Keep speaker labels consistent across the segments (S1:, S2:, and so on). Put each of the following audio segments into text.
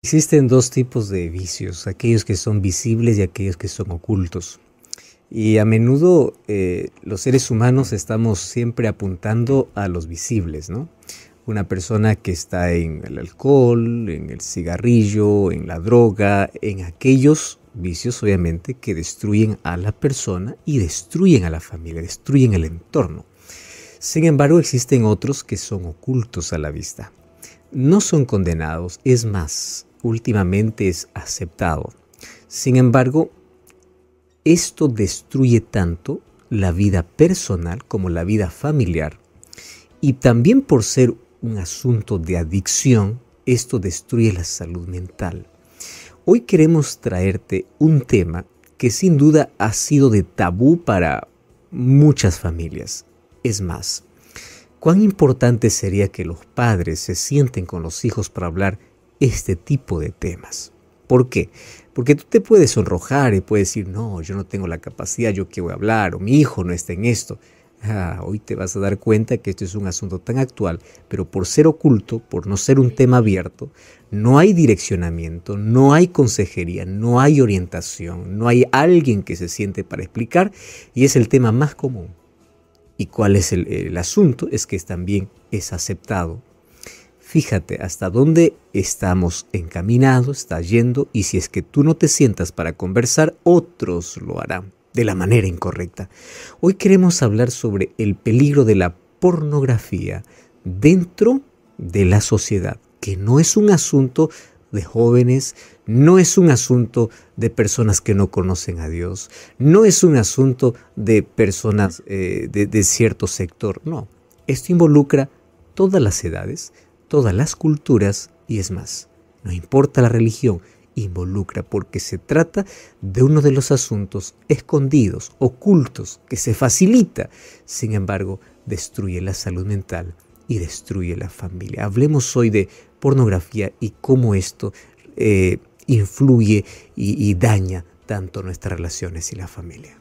S1: Existen dos tipos de vicios, aquellos que son visibles y aquellos que son ocultos. Y a menudo los seres humanos estamos siempre apuntando a los visibles, ¿no? Una persona que está en el alcohol, en el cigarrillo, en la droga, en aquellos vicios obviamente que destruyen a la persona y destruyen a la familia, destruyen el entorno. Sin embargo, existen otros que son ocultos a la vista. No son condenados, es más, últimamente es aceptado. Sin embargo, esto destruye tanto la vida personal como la vida familiar. Y también por ser un asunto de adicción, esto destruye la salud mental. Hoy queremos traerte un tema que sin duda ha sido de tabú para muchas familias. Es más, ¿cuán importante sería que los padres se sienten con los hijos para hablar este tipo de temas? ¿Por qué? Porque tú te puedes sonrojar y puedes decir, no, yo no tengo la capacidad, yo qué voy a hablar, o mi hijo no está en esto. Hoy te vas a dar cuenta que esto es un asunto tan actual, pero por ser oculto, por no ser un tema abierto, no hay direccionamiento, no hay consejería, no hay orientación, no hay alguien que se siente para explicar y es el tema más común. ¿Y cuál es el asunto? Es que también es aceptado. Fíjate hasta dónde estamos encaminados, está yendo, y si es que tú no te sientas para conversar, otros lo harán de la manera incorrecta. Hoy queremos hablar sobre el peligro de la pornografía dentro de la sociedad, que no es un asunto de jóvenes, no es un asunto de personas que no conocen a Dios, no es un asunto de personas de cierto sector, no. Esto involucra todas las edades, todas las culturas y es más, no importa la religión, involucra porque se trata de uno de los asuntos escondidos, ocultos, que se facilita, sin embargo, destruye la salud mental y destruye la familia. Hablemos hoy de pornografía y cómo esto influye y daña tanto nuestras relaciones y la familia.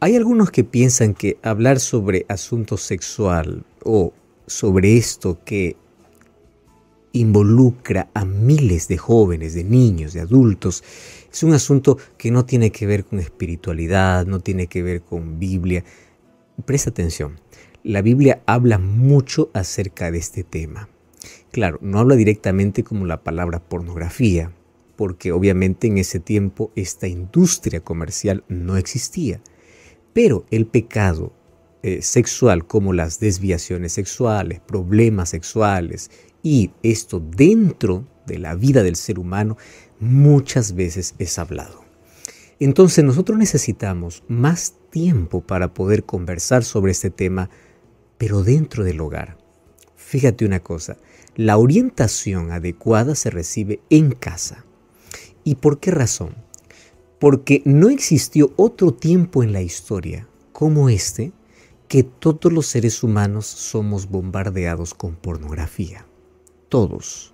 S1: Hay algunos que piensan que hablar sobre asunto sexual o sobre esto que involucra a miles de jóvenes, de niños, de adultos, es un asunto que no tiene que ver con espiritualidad, no tiene que ver con Biblia. Presta atención, la Biblia habla mucho acerca de este tema. Claro, no habla directamente como la palabra pornografía, porque obviamente en ese tiempo esta industria comercial no existía. Pero el pecado sexual, como las desviaciones sexuales, problemas sexuales, y esto dentro de la vida del ser humano, muchas veces es hablado. Entonces nosotros necesitamos más tiempo para poder conversar sobre este tema, pero dentro del hogar. Fíjate una cosa, la orientación adecuada se recibe en casa. ¿Y por qué razón? Porque no existió otro tiempo en la historia como este que todos los seres humanos somos bombardeados con pornografía. Todos.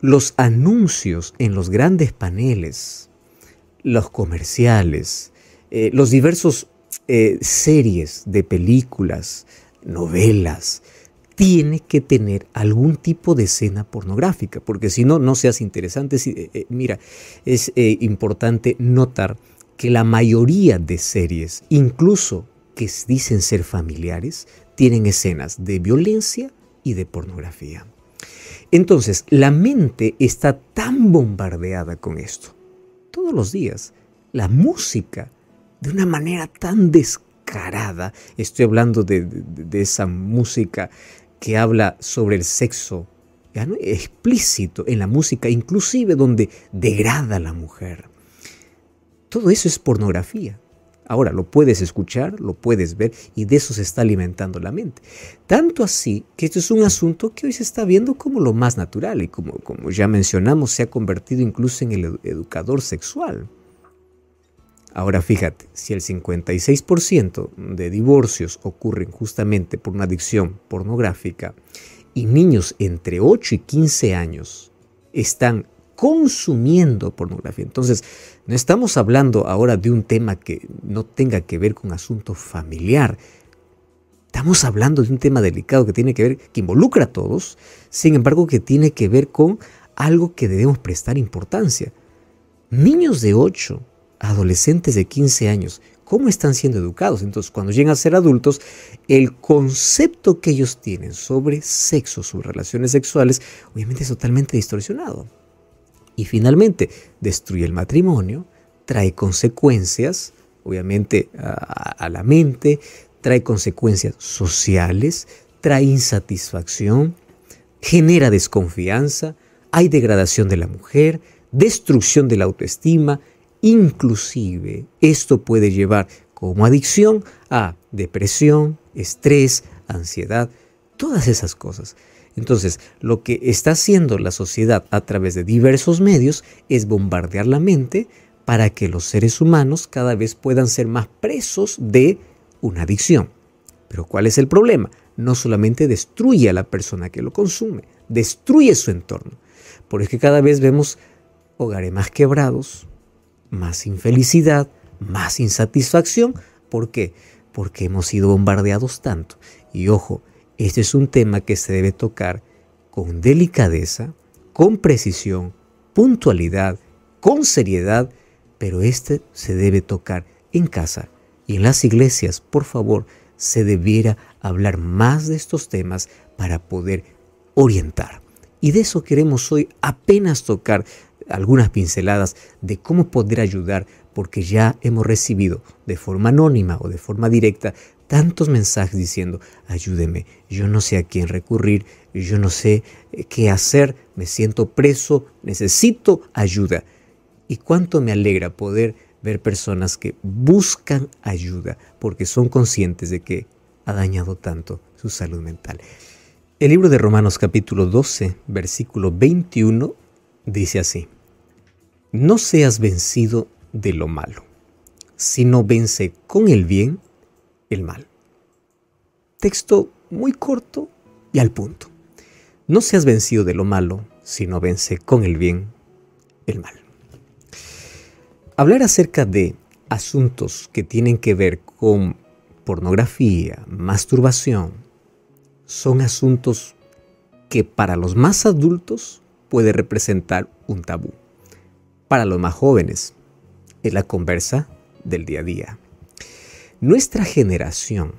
S1: Los anuncios en los grandes paneles, los comerciales, los diversos series de películas, novelas, tiene que tener algún tipo de escena pornográfica, porque si no, no seas interesante. Mira, es importante notar que la mayoría de series, incluso que dicen ser familiares, tienen escenas de violencia y de pornografía. Entonces, la mente está tan bombardeada con esto. Todos los días, la música, de una manera tan descarada, estoy hablando de esa música que habla sobre el sexo, ¿ya no? Explícito en la música, inclusive donde degrada a la mujer. Todo eso es pornografía. Ahora, lo puedes escuchar, lo puedes ver y de eso se está alimentando la mente. Tanto así que esto es un asunto que hoy se está viendo como lo más natural y como ya mencionamos, se ha convertido incluso en el educador sexual. Ahora fíjate, si el 56% de divorcios ocurren justamente por una adicción pornográfica y niños entre 8 y 15 años están consumiendo pornografía. Entonces, no estamos hablando ahora de un tema que no tenga que ver con asunto familiar. Estamos hablando de un tema delicado que tiene que ver, que involucra a todos, sin embargo, que tiene que ver con algo que debemos prestar importancia. Niños de 8, adolescentes de 15 años, ¿cómo están siendo educados? Entonces, cuando llegan a ser adultos, el concepto que ellos tienen sobre sexo, sobre relaciones sexuales, obviamente es totalmente distorsionado. Y finalmente, destruye el matrimonio, trae consecuencias, obviamente, a la mente, trae consecuencias sociales, trae insatisfacción, genera desconfianza, hay degradación de la mujer, destrucción de la autoestima. Inclusive, esto puede llevar como adicción a depresión, estrés, ansiedad, todas esas cosas. Entonces, lo que está haciendo la sociedad a través de diversos medios es bombardear la mente para que los seres humanos cada vez puedan ser más presos de una adicción. Pero ¿cuál es el problema? No solamente destruye a la persona que lo consume, destruye su entorno. Porque cada vez vemos hogares más quebrados, más infelicidad, más insatisfacción. ¿Por qué? Porque hemos sido bombardeados tanto. Y ojo, este es un tema que se debe tocar con delicadeza, con precisión, puntualidad, con seriedad, pero este se debe tocar en casa y en las iglesias. Por favor, se debiera hablar más de estos temas para poder orientar. Y de eso queremos hoy apenas tocar algunas pinceladas de cómo poder ayudar, porque ya hemos recibido de forma anónima o de forma directa tantos mensajes diciendo: ayúdeme, yo no sé a quién recurrir, yo no sé qué hacer, me siento preso, necesito ayuda. Y cuánto me alegra poder ver personas que buscan ayuda porque son conscientes de que ha dañado tanto su salud mental. El libro de Romanos capítulo 12, versículo 21 dice así: no seas vencido de lo malo, sino vence con el bien el mal. Texto muy corto y al punto. No seas vencido de lo malo, sino vence con el bien el mal. Hablar acerca de asuntos que tienen que ver con pornografía, masturbación, son asuntos que para los más adultos puede representar un tabú. Para los más jóvenes es la conversa del día a día. Nuestra generación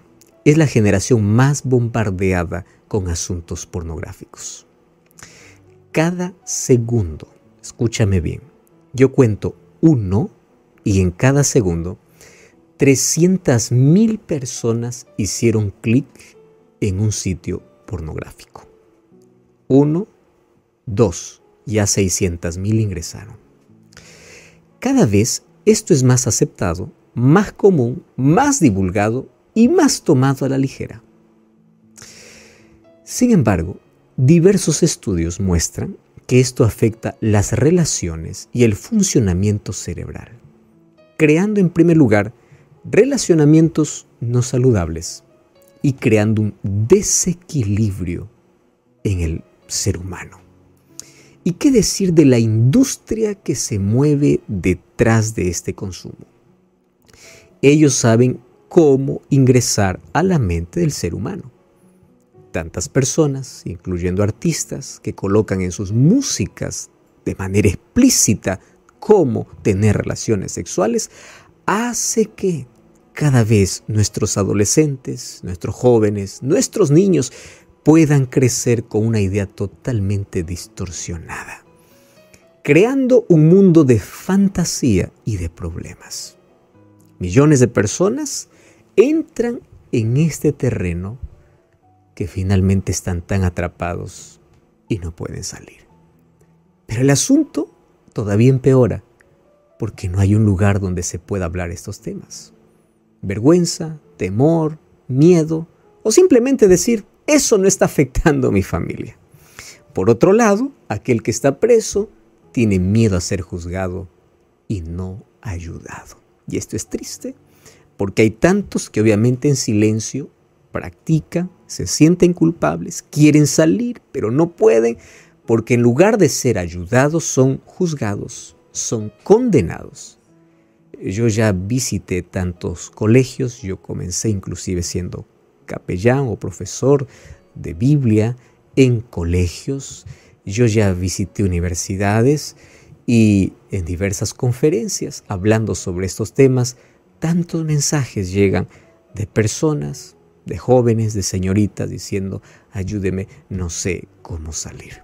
S1: es la generación más bombardeada con asuntos pornográficos. Cada segundo, escúchame bien, yo cuento uno y en cada segundo 300,000 personas hicieron clic en un sitio pornográfico. 1, 2, ya 600,000 ingresaron. Cada vez esto es más aceptado, más común, más divulgado y más tomado a la ligera. Sin embargo, diversos estudios muestran que esto afecta las relaciones y el funcionamiento cerebral, creando en primer lugar relacionamientos no saludables y creando un desequilibrio en el ser humano. ¿Y qué decir de la industria que se mueve detrás de este consumo? Ellos saben cómo ingresar a la mente del ser humano. Tantas personas, incluyendo artistas, que colocan en sus músicas de manera explícita cómo tener relaciones sexuales, hace que cada vez nuestros adolescentes, nuestros jóvenes, nuestros niños puedan crecer con una idea totalmente distorsionada, creando un mundo de fantasía y de problemas. Millones de personas entran en este terreno que finalmente están tan atrapados y no pueden salir. Pero el asunto todavía empeora porque no hay un lugar donde se pueda hablar estos temas. Vergüenza, temor, miedo o simplemente decir: eso no está afectando a mi familia. Por otro lado, aquel que está preso tiene miedo a ser juzgado y no ayudado. Y esto es triste porque hay tantos que obviamente en silencio practican, se sienten culpables, quieren salir, pero no pueden porque en lugar de ser ayudados son juzgados, son condenados. Yo ya visité tantos colegios, yo comencé inclusive siendo capellán o profesor de Biblia en colegios Yo ya visité universidades y en diversas conferencias hablando sobre estos temas, tantos mensajes llegan de personas, de jóvenes, de señoritas diciendo, ayúdeme, no sé cómo salir.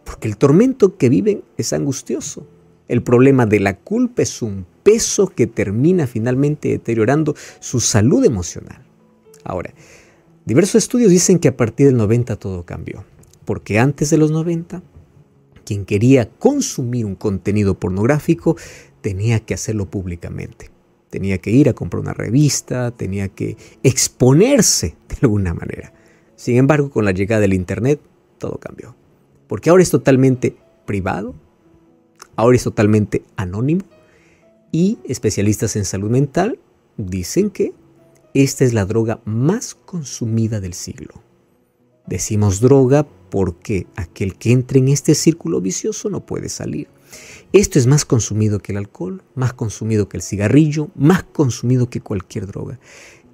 S1: Porque el tormento que viven es angustioso. El problema de la culpa es un peso que termina finalmente deteriorando su salud emocional. Ahora, diversos estudios dicen que a partir del 90 todo cambió. Porque antes de los 90, quien quería consumir un contenido pornográfico tenía que hacerlo públicamente. Tenía que ir a comprar una revista, tenía que exponerse de alguna manera. Sin embargo, con la llegada del Internet, todo cambió. Porque ahora es totalmente privado, ahora es totalmente anónimo y especialistas en salud mental dicen que esta es la droga más consumida del siglo. Decimos droga porque aquel que entre en este círculo vicioso no puede salir. Esto es más consumido que el alcohol, más consumido que el cigarrillo, más consumido que cualquier droga.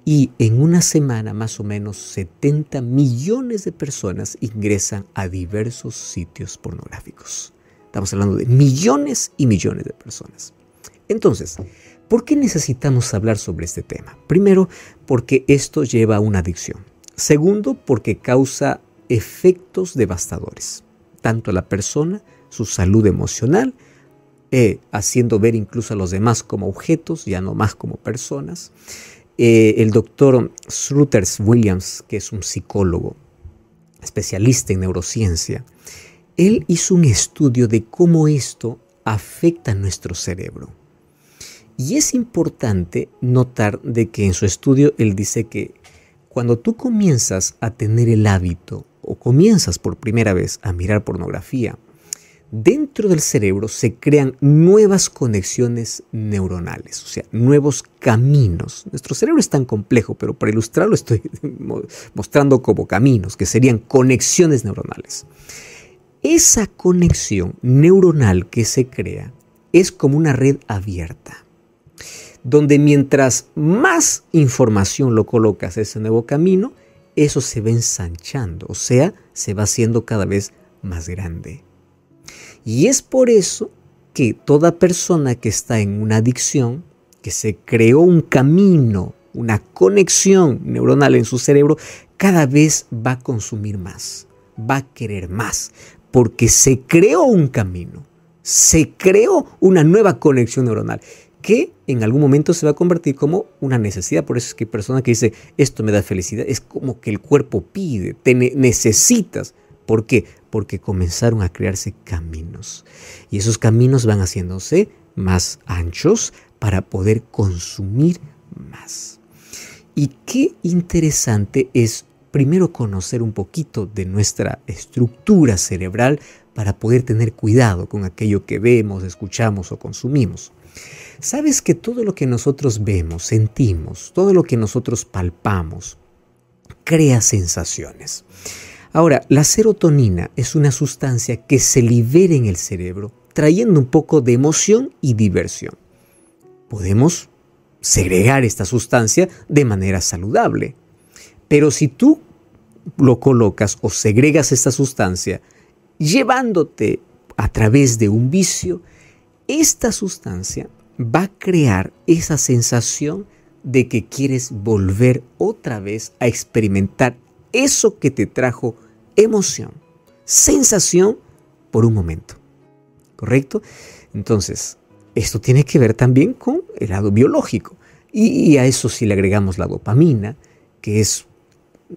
S1: Y en una semana más o menos 70 millones de personas ingresan a diversos sitios pornográficos. Estamos hablando de millones y millones de personas. Entonces, ¿por qué necesitamos hablar sobre este tema? Primero, porque esto lleva a una adicción. Segundo, porque causa efectos devastadores, tanto a la persona, su salud emocional, haciendo ver incluso a los demás como objetos, ya no más como personas. El doctor Struthers Williams, que es un psicólogo especialista en neurociencia, él hizo un estudio de cómo esto afecta a nuestro cerebro. Y es importante notar de que en su estudio él dice que cuando tú comienzas a tener el hábito o comienzas por primera vez a mirar pornografía, dentro del cerebro se crean nuevas conexiones neuronales, o sea, nuevos caminos. Nuestro cerebro es tan complejo, pero para ilustrarlo estoy mostrando como caminos, que serían conexiones neuronales. Esa conexión neuronal que se crea es como una red abierta, donde mientras más información lo colocas a ese nuevo camino, eso se va ensanchando, o sea, se va haciendo cada vez más grande. Y es por eso que toda persona que está en una adicción, que se creó un camino, una conexión neuronal en su cerebro, cada vez va a consumir más, va a querer más, porque se creó un camino, se creó una nueva conexión neuronal que en algún momento se va a convertir como una necesidad. Por eso es que hay personas que dicen, esto me da felicidad, es como que el cuerpo pide, te necesitas. ¿Por qué? Porque comenzaron a crearse caminos y esos caminos van haciéndose más anchos para poder consumir más. Y qué interesante es primero conocer un poquito de nuestra estructura cerebral para poder tener cuidado con aquello que vemos, escuchamos o consumimos. ¿Sabes que todo lo que nosotros vemos, sentimos, todo lo que nosotros palpamos, crea sensaciones? Ahora, la serotonina es una sustancia que se libera en el cerebro, trayendo un poco de emoción y diversión. Podemos segregar esta sustancia de manera saludable, pero si tú lo colocas o segregas esta sustancia llevándote a través de un vicio, esta sustancia va a crear esa sensación de que quieres volver otra vez a experimentar eso que te trajo emoción, sensación por un momento. ¿Correcto? Entonces, esto tiene que ver también con el lado biológico. Y a eso si le agregamos la dopamina, que es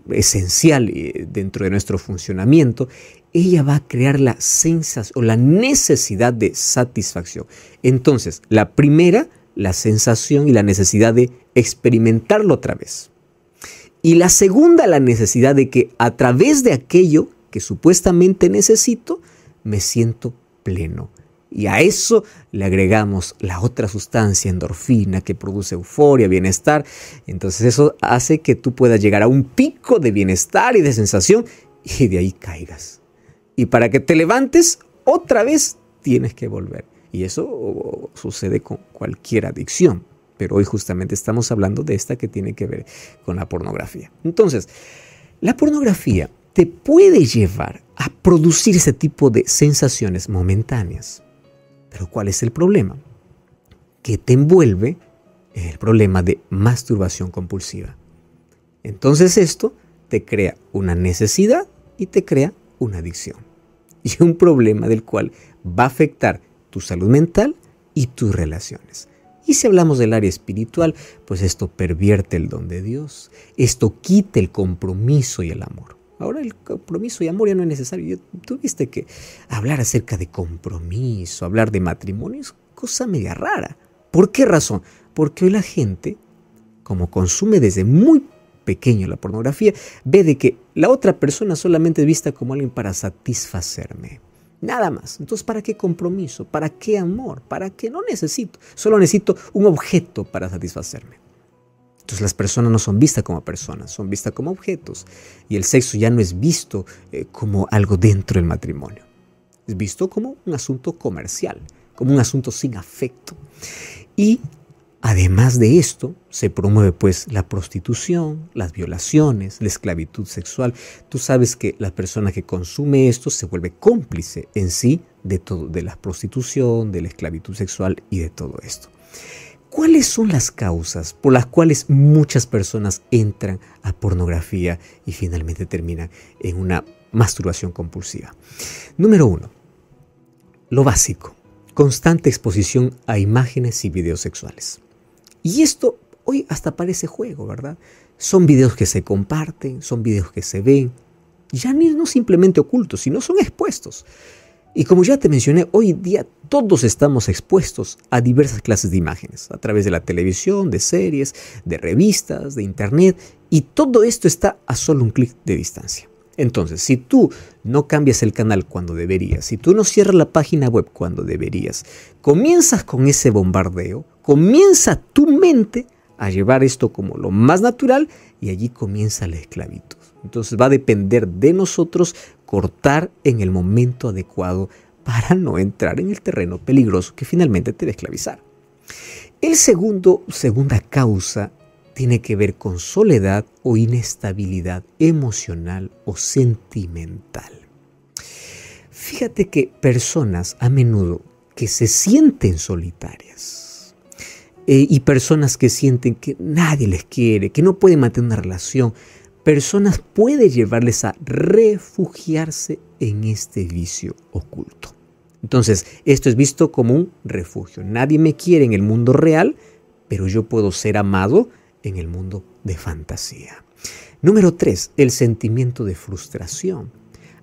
S1: esencial dentro de nuestro funcionamiento, ella va a crear la sensación o la necesidad de satisfacción. Entonces, la primera, la sensación y la necesidad de experimentarlo otra vez. Y la segunda, la necesidad de que a través de aquello que supuestamente necesito, me siento pleno. Y a eso le agregamos la otra sustancia, endorfina, que produce euforia, bienestar. Entonces eso hace que tú puedas llegar a un pico de bienestar y de sensación y de ahí caigas. Y para que te levantes, otra vez tienes que volver. Y eso sucede con cualquier adicción. Pero hoy justamente estamos hablando de esta que tiene que ver con la pornografía. Entonces, la pornografía te puede llevar a producir ese tipo de sensaciones momentáneas. Pero ¿cuál es el problema? Que te envuelve en el problema de masturbación compulsiva. Entonces esto te crea una necesidad y te crea una adicción. Y un problema del cual va a afectar tu salud mental y tus relaciones. Y si hablamos del área espiritual, pues esto pervierte el don de Dios. Esto quita el compromiso y el amor. Ahora el compromiso y amor ya no es necesario. Tú viste que hablar acerca de compromiso, hablar de matrimonio es cosa media rara. ¿Por qué razón? Porque hoy la gente, como consume desde muy pequeño la pornografía, ve de que la otra persona solamente es vista como alguien para satisfacerme. Nada más. Entonces, ¿para qué compromiso? ¿Para qué amor? ¿Para qué? No necesito. Solo necesito un objeto para satisfacerme. Entonces las personas no son vistas como personas, son vistas como objetos. Y el sexo ya no es visto como algo dentro del matrimonio. Es visto como un asunto comercial, como un asunto sin afecto. Y además de esto, se promueve pues la prostitución, las violaciones, la esclavitud sexual. Tú sabes que la persona que consume esto se vuelve cómplice en sí de todo, de la prostitución, de la esclavitud sexual y de todo esto. ¿Cuáles son las causas por las cuales muchas personas entran a pornografía y finalmente terminan en una masturbación compulsiva? Número 1. Lo básico. Constante exposición a imágenes y videos sexuales. Y esto hoy hasta parece juego, ¿verdad? Son videos que se comparten, son videos que se ven, ya no simplemente ocultos, sino son expuestos. Y como ya te mencioné, hoy día todos estamos expuestos a diversas clases de imágenes, a través de la televisión, de series, de revistas, de internet, y todo esto está a solo un clic de distancia. Entonces, si tú no cambias el canal cuando deberías, si tú no cierras la página web cuando deberías, comienzas con ese bombardeo, comienza tu mente a llevar esto como lo más natural y allí comienza la esclavitud. Entonces va a depender de nosotros cortar en el momento adecuado para no entrar en el terreno peligroso que finalmente te va a esclavizar. El segunda causa tiene que ver con soledad o inestabilidad emocional o sentimental. Fíjate que personas a menudo que se sienten solitarias y personas que sienten que nadie les quiere, que no pueden mantener una relación, personas puede llevarles a refugiarse en este vicio oculto. Entonces, esto es visto como un refugio. Nadie me quiere en el mundo real, pero yo puedo ser amado en el mundo de fantasía. Número 3, el sentimiento de frustración.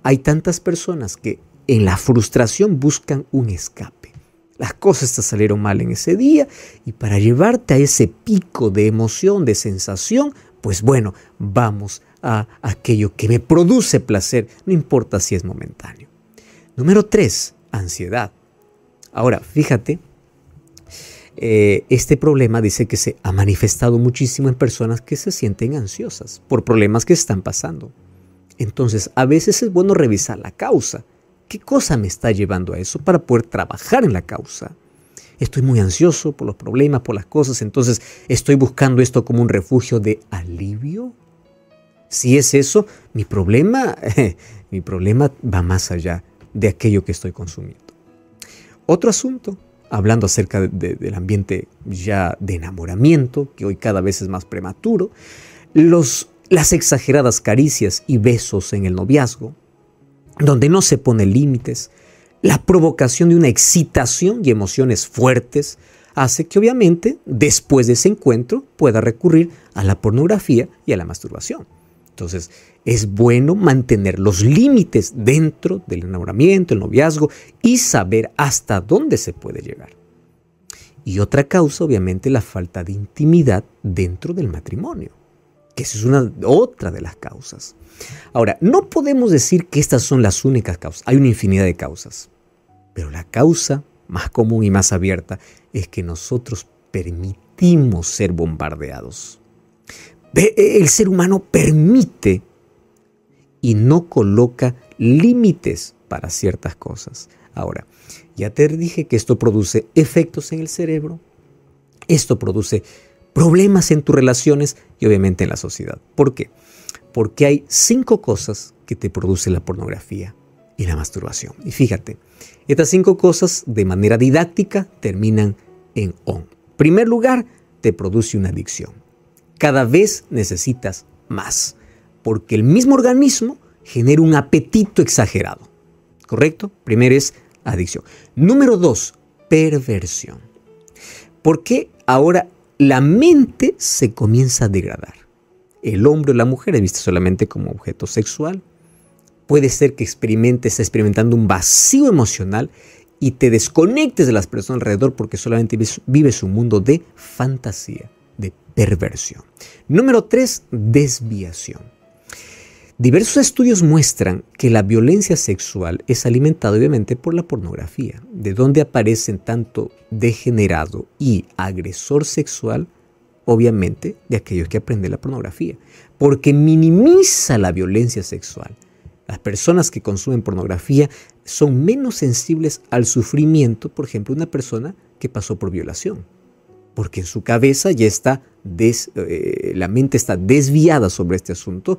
S1: Hay tantas personas que en la frustración buscan un escape. Las cosas te salieron mal en ese día y para llevarte a ese pico de emoción, de sensación, pues bueno, vamos a aquello que me produce placer, no importa si es momentáneo. Número 3, ansiedad. Ahora, fíjate, este problema dice que se ha manifestado muchísimo en personas que se sienten ansiosas por problemas que están pasando. Entonces, a veces es bueno revisar la causa. ¿Qué cosa me está llevando a eso para poder trabajar en la causa? Estoy muy ansioso por los problemas, por las cosas, entonces estoy buscando esto como un refugio de alivio. Si es eso, mi problema va más allá de aquello que estoy consumiendo. Otro asunto, hablando acerca del ambiente ya de enamoramiento, que hoy cada vez es más prematuro, las exageradas caricias y besos en el noviazgo, donde no se ponen límites, la provocación de una excitación y emociones fuertes hace que obviamente después de ese encuentro pueda recurrir a la pornografía y a la masturbación. Entonces es bueno mantener los límites dentro del enamoramiento, el noviazgo y saber hasta dónde se puede llegar. Y otra causa obviamente la falta de intimidad dentro del matrimonio, que esa es otra de las causas. Ahora, no podemos decir que estas son las únicas causas, hay una infinidad de causas. Pero la causa más común y más abierta es que nosotros permitimos ser bombardeados. El ser humano permite y no coloca límites para ciertas cosas. Ahora, ya te dije que esto produce efectos en el cerebro, esto produce problemas en tus relaciones y obviamente en la sociedad. ¿Por qué? Porque hay 5 cosas que te produce la pornografía y la masturbación. Y fíjate, estas 5 cosas de manera didáctica terminan en on. En primer lugar, te produce una adicción. Cada vez necesitas más, porque el mismo organismo genera un apetito exagerado. ¿Correcto? Primero es adicción. Número 2, perversión. Porque ahora la mente se comienza a degradar. El hombre o la mujer es visto solamente como objeto sexual. Puede ser que estés experimentando un vacío emocional y te desconectes de las personas alrededor porque solamente vives un mundo de fantasía, de perversión. Número 3, desviación. Diversos estudios muestran que la violencia sexual es alimentada obviamente por la pornografía, de donde aparecen tanto degenerado y agresor sexual, obviamente de aquellos que aprenden la pornografía, porque minimiza la violencia sexual. Las personas que consumen pornografía son menos sensibles al sufrimiento, por ejemplo, una persona que pasó por violación, porque en su cabeza ya está la mente está desviada sobre este asunto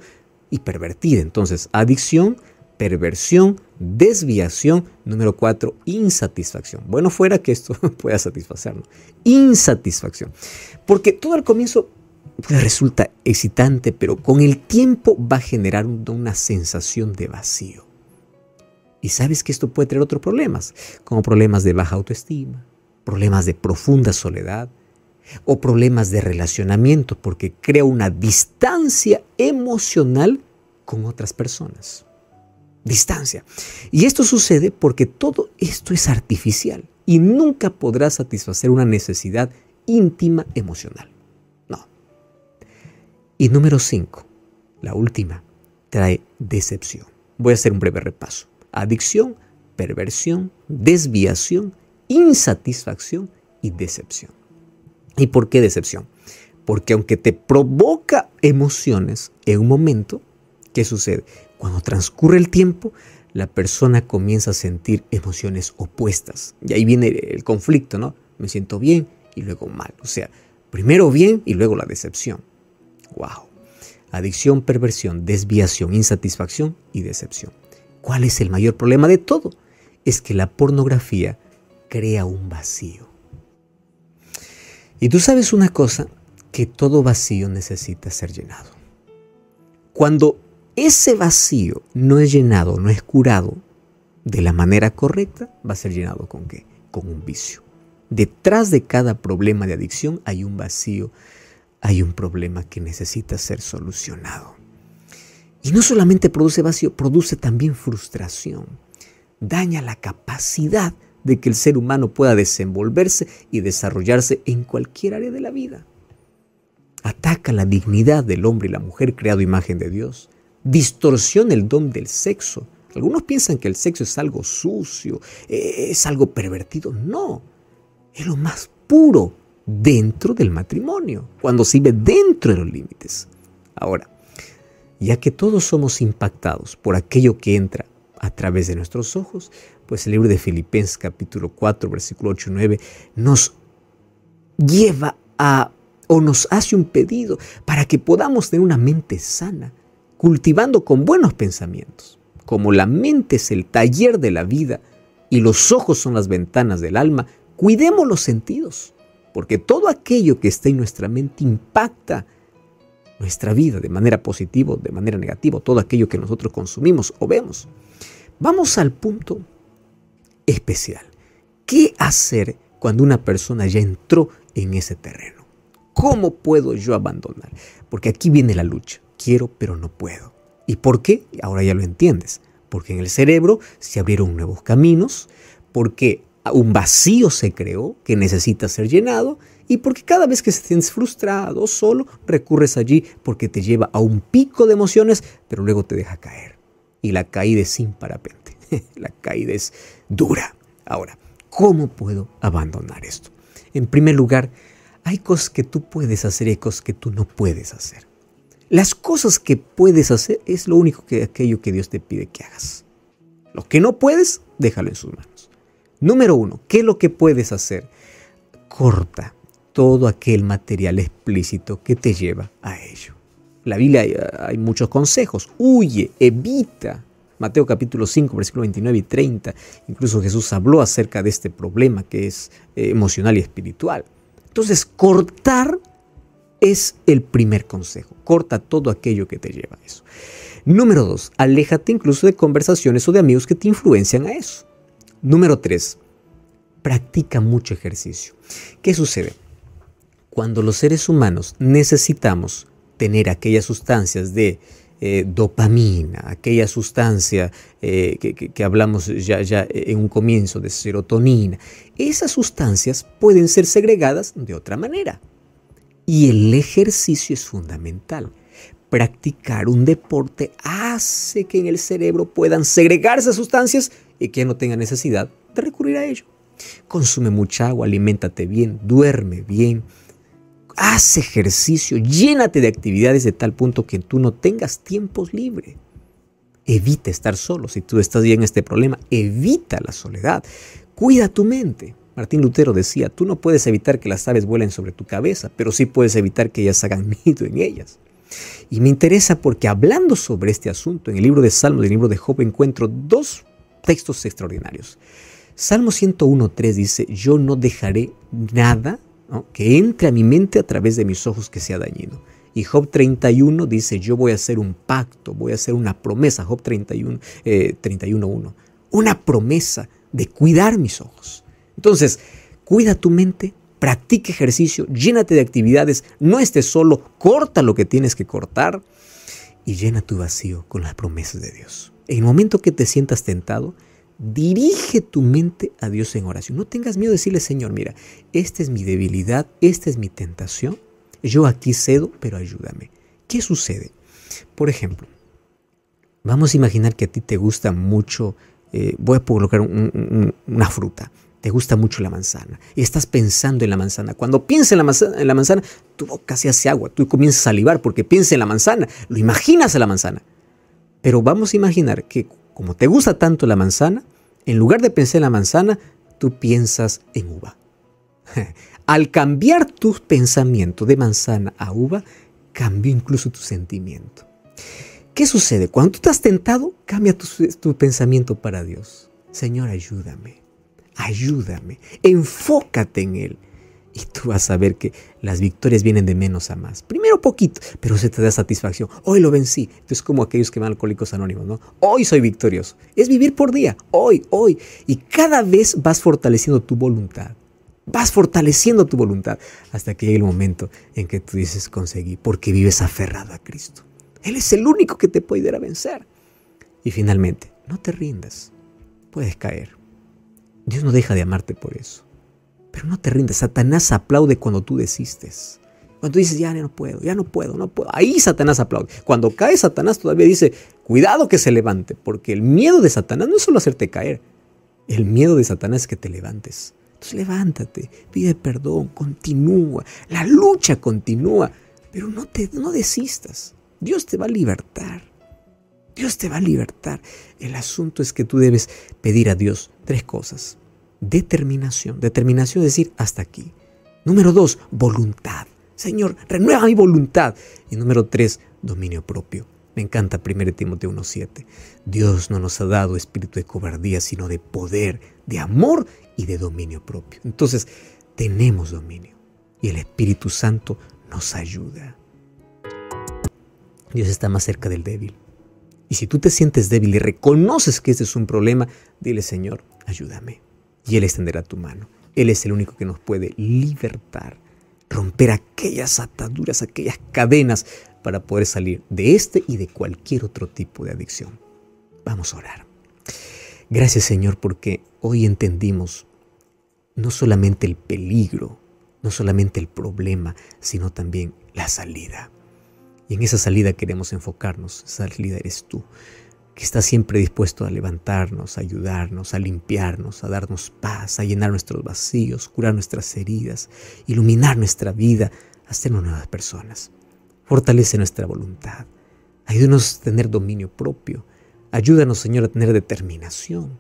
S1: y pervertida. Entonces, adicción, perversión, desviación. Número 4, insatisfacción. Bueno, fuera que esto pueda satisfacernos. Insatisfacción. Porque todo al comienzo resulta excitante, pero con el tiempo va a generar una sensación de vacío. Y sabes que esto puede traer otros problemas, como problemas de baja autoestima, problemas de profunda soledad, o problemas de relacionamiento, porque crea una distancia emocional con otras personas. Distancia. Y esto sucede porque todo esto es artificial y nunca podrás satisfacer una necesidad íntima emocional. No. Y número 5, la última, trae decepción. Voy a hacer un breve repaso. Adicción, perversión, desviación, insatisfacción y decepción. ¿Y por qué decepción? Porque aunque te provoca emociones en un momento, ¿qué sucede? Cuando transcurre el tiempo, la persona comienza a sentir emociones opuestas. Y ahí viene el conflicto, ¿no? Me siento bien y luego mal. O sea, primero bien y luego la decepción. ¡Wow! Adicción, perversión, desviación, insatisfacción y decepción. ¿Cuál es el mayor problema de todo? Es que la pornografía crea un vacío. Y tú sabes una cosa, que todo vacío necesita ser llenado. Cuando ese vacío no es llenado, no es curado de la manera correcta, va a ser llenado ¿con qué? Con un vicio. Detrás de cada problema de adicción hay un vacío, hay un problema que necesita ser solucionado. Y no solamente produce vacío, produce también frustración. Daña la capacidad de que el ser humano pueda desenvolverse y desarrollarse en cualquier área de la vida. Ataca la dignidad del hombre y la mujer creado a imagen de Dios. Distorsiona el don del sexo. Algunos piensan que el sexo es algo sucio, es algo pervertido. No, es lo más puro dentro del matrimonio, cuando se vive dentro de los límites. Ahora, ya que todos somos impactados por aquello que entra a través de nuestros ojos, pues el libro de Filipenses capítulo 4, versículo 8 y 9 nos lleva o nos hace un pedido para que podamos tener una mente sana, cultivando con buenos pensamientos. Como la mente es el taller de la vida y los ojos son las ventanas del alma, cuidemos los sentidos, porque todo aquello que está en nuestra mente impacta nuestra vida de manera positiva o de manera negativa, todo aquello que nosotros consumimos o vemos. Vamos al punto especial. ¿Qué hacer cuando una persona ya entró en ese terreno? ¿Cómo puedo yo abandonar? Porque aquí viene la lucha. Quiero, pero no puedo. ¿Y por qué? Ahora ya lo entiendes. Porque en el cerebro se abrieron nuevos caminos, porque un vacío se creó que necesita ser llenado y porque cada vez que te sientes frustrado o solo, recurres allí porque te lleva a un pico de emociones, pero luego te deja caer. Y la caída es sin parapente. La caída es dura. Ahora, ¿cómo puedo abandonar esto? En primer lugar, hay cosas que tú puedes hacer y hay cosas que tú no puedes hacer. Las cosas que puedes hacer es lo único que aquello que Dios te pide que hagas. Lo que no puedes, déjalo en sus manos. Número 1, ¿qué es lo que puedes hacer? Corta todo aquel material explícito que te lleva a ello. En la Biblia hay muchos consejos. Huye, evita. Mateo capítulo 5, versículos 29 y 30. Incluso Jesús habló acerca de este problema que es emocional y espiritual. Entonces, cortar es el primer consejo. Corta todo aquello que te lleva a eso. Número 2, aléjate incluso de conversaciones o de amigos que te influencian a eso. Número 3, practica mucho ejercicio. ¿Qué sucede? Cuando los seres humanos necesitamos tener aquellas sustancias de dopamina, aquella sustancia que hablamos ya en un comienzo de serotonina, esas sustancias pueden ser segregadas de otra manera. Y el ejercicio es fundamental. Practicar un deporte hace que en el cerebro puedan segregarse sustancias y que no tenga necesidad de recurrir a ello. Consume mucha agua, aliméntate bien, duerme bien, haz ejercicio, llénate de actividades de tal punto que tú no tengas tiempos libres. Evita estar solo. Si tú estás ya en este problema, evita la soledad. Cuida tu mente. Martín Lutero decía, tú no puedes evitar que las aves vuelen sobre tu cabeza, pero sí puedes evitar que ellas hagan nido en ellas. Y me interesa porque hablando sobre este asunto, en el libro de Salmos y en el libro de Job encuentro dos textos extraordinarios. Salmo 101.3 dice, yo no dejaré nada, ¿no?, que entre a mi mente a través de mis ojos que sea dañino. Y Job 31 dice, yo voy a hacer un pacto, voy a hacer una promesa. Job 31.1. Una promesa de cuidar mis ojos. Entonces, cuida tu mente, practica ejercicio, llénate de actividades, no estés solo, corta lo que tienes que cortar y llena tu vacío con las promesas de Dios. En el momento que te sientas tentado, dirige tu mente a Dios en oración. No tengas miedo de decirle, Señor, mira, esta es mi debilidad, esta es mi tentación, yo aquí cedo, pero ayúdame. ¿Qué sucede? Por ejemplo, vamos a imaginar que a ti te gusta mucho, voy a colocar una fruta. Te gusta mucho la manzana y estás pensando en la manzana. Cuando piensas en la manzana, tu boca se hace agua, tú comienzas a salivar porque piensas en la manzana, lo imaginas a la manzana. Pero vamos a imaginar que como te gusta tanto la manzana, en lugar de pensar en la manzana, tú piensas en uva. Al cambiar tu pensamiento de manzana a uva, cambió incluso tu sentimiento. ¿Qué sucede? Cuando tú estás tentado, cambia tu pensamiento para Dios. Señor, ayúdame. Ayúdame, enfócate en Él y tú vas a ver que las victorias vienen de menos a más. Primero poquito, pero se te da satisfacción. Hoy lo vencí. Entonces, como aquellos que van a Alcohólicos Anónimos, ¿no? Hoy soy victorioso. Es vivir por día, hoy. Y cada vez vas fortaleciendo tu voluntad. Vas fortaleciendo tu voluntad hasta que llegue el momento en que tú dices, conseguí, porque vives aferrado a Cristo. Él es el único que te puede ayudar a vencer. Y finalmente, no te rindas. Puedes caer. Dios no deja de amarte por eso. Pero no te rindas. Satanás aplaude cuando tú desistes. Cuando tú dices, ya no puedo. Ahí Satanás aplaude. Cuando cae Satanás todavía dice, cuidado que se levante. Porque el miedo de Satanás no es solo hacerte caer. El miedo de Satanás es que te levantes. Entonces levántate, pide perdón, continúa. La lucha continúa. Pero no desistas. Dios te va a libertar. Dios te va a libertar. El asunto es que tú debes pedir a Dios 3 cosas. Determinación. Determinación es decir, hasta aquí. Número 2, voluntad. Señor, renueva mi voluntad. Y número 3, dominio propio. Me encanta 1 Timoteo 1:7. Dios no nos ha dado espíritu de cobardía, sino de poder, de amor y de dominio propio. Entonces, tenemos dominio. Y el Espíritu Santo nos ayuda. Dios está más cerca del débil. Y si tú te sientes débil y reconoces que este es un problema, dile, Señor, ayúdame. Y Él extenderá tu mano. Él es el único que nos puede libertar, romper aquellas ataduras, aquellas cadenas para poder salir de este y de cualquier otro tipo de adicción. Vamos a orar. Gracias, Señor, porque hoy entendimos no solamente el peligro, no solamente el problema, sino también la salida. Y en esa salida queremos enfocarnos. Esa salida eres tú, que estás siempre dispuesto a levantarnos, a ayudarnos, a limpiarnos, a darnos paz, a llenar nuestros vacíos, curar nuestras heridas, iluminar nuestra vida, hacernos nuevas personas. Fortalece nuestra voluntad. Ayúdanos a tener dominio propio. Ayúdanos, Señor, a tener determinación.